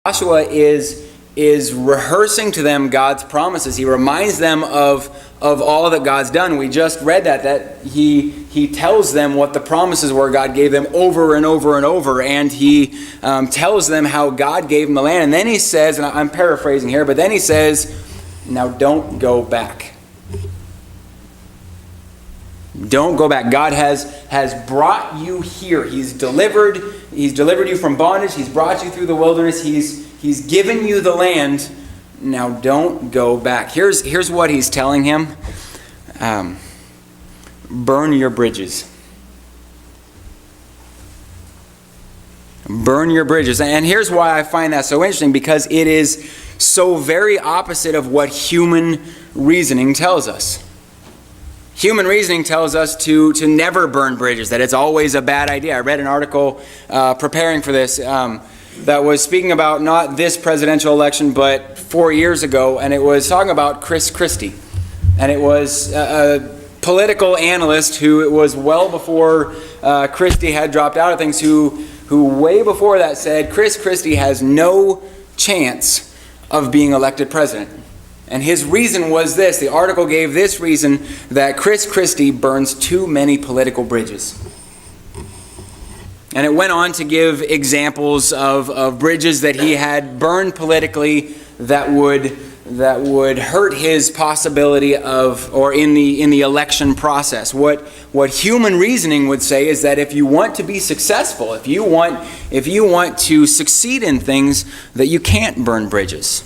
Joshua is rehearsing to them God's promises. He reminds them of all that God's done. We just read that he tells them what the promises were God gave them over and over and over, and he tells them how God gave them the land. And then he says, and I'm paraphrasing here, but then he says, now don't go back. Don't go back. God has brought you here. He's delivered you from bondage. He's brought you through the wilderness. He's given you the land. Now don't go back. Here's what he's telling him. Burn your bridges. Burn your bridges. And here's why I find that so interesting, because it is so very opposite of what human reasoning tells us. Human reasoning tells us to never burn bridges, that it's always a bad idea. I read an article preparing for this that was speaking about not this presidential election, but 4 years ago, and it was talking about Chris Christie. And it was a political analyst who, it was well before Christie had dropped out of things, who way before that said Chris Christie has no chance of being elected president. And his reason was this. The article gave this reason, that Chris Christie burns too many political bridges. And it went on to give examples of bridges that he had burned politically that would hurt his possibility of, or in the election process. What human reasoning would say is that if you want to be successful, if you want to succeed in things, that you can't burn bridges.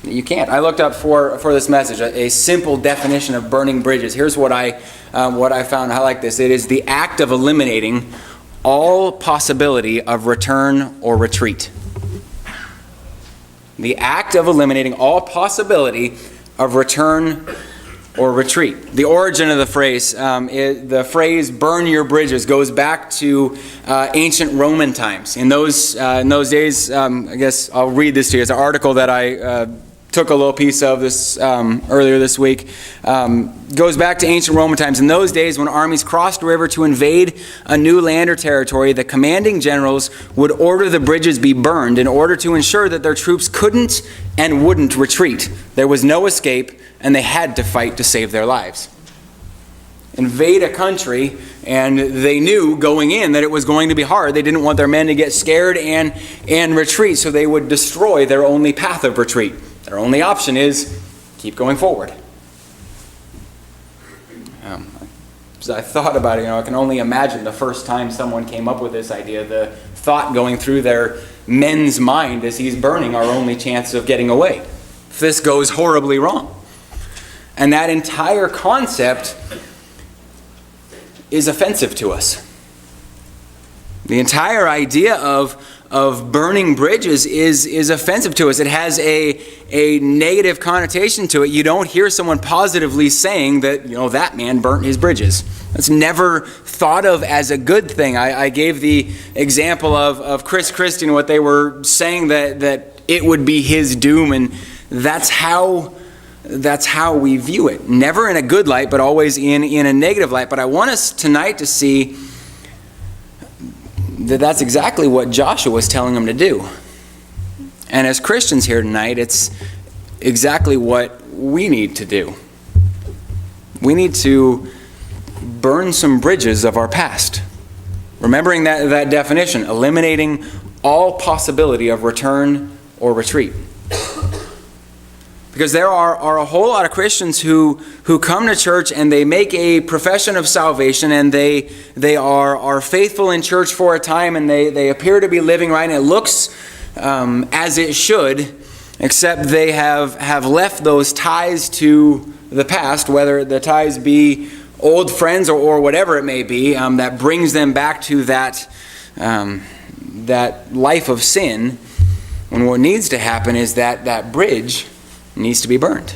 You can't. I looked up for this message a simple definition of burning bridges. Here's what I found. I like this. It is the act of eliminating all possibility of return or retreat. The act of eliminating all possibility of return or retreat. The origin of the phrase "burn your bridges" goes back to ancient Roman times. In those days, I guess I'll read this to you. It's an article that I took a little piece of this earlier this week. Goes back to ancient Roman times. In those days, when armies crossed a river to invade a new land or territory, the commanding generals would order the bridges be burned in order to ensure that their troops couldn't and wouldn't retreat. There was no escape, and they had to fight to save their lives. Invade a country, and they knew going in that it was going to be hard. They didn't want their men to get scared and retreat, so they would destroy their only path of retreat. Their only option is keep going forward. As I thought about it, I can only imagine the first time someone came up with this idea, the thought going through their men's mind as he's burning our only chance of getting away. If this goes horribly wrong. And that entire concept is offensive to us. The entire idea of burning bridges is offensive to us. It has a negative connotation to it. You don't hear someone positively saying that, that man burnt his bridges. That's never thought of as a good thing. I gave the example of Chris Christie and what they were saying, that it would be his doom, and that's how we view it. Never in a good light, but always in a negative light. But I want us tonight to see that's exactly what Joshua was telling them to do. And as Christians here tonight, it's exactly what we need to do. We need to burn some bridges of our past. Remembering that definition, eliminating all possibility of return or retreat. Because there are a whole lot of Christians who come to church and they make a profession of salvation, and they are faithful in church for a time, and they appear to be living right, and it looks as it should, except they have left those ties to the past, whether the ties be old friends or whatever it may be, that brings them back to that life of sin, when what needs to happen is that bridge needs to be burned.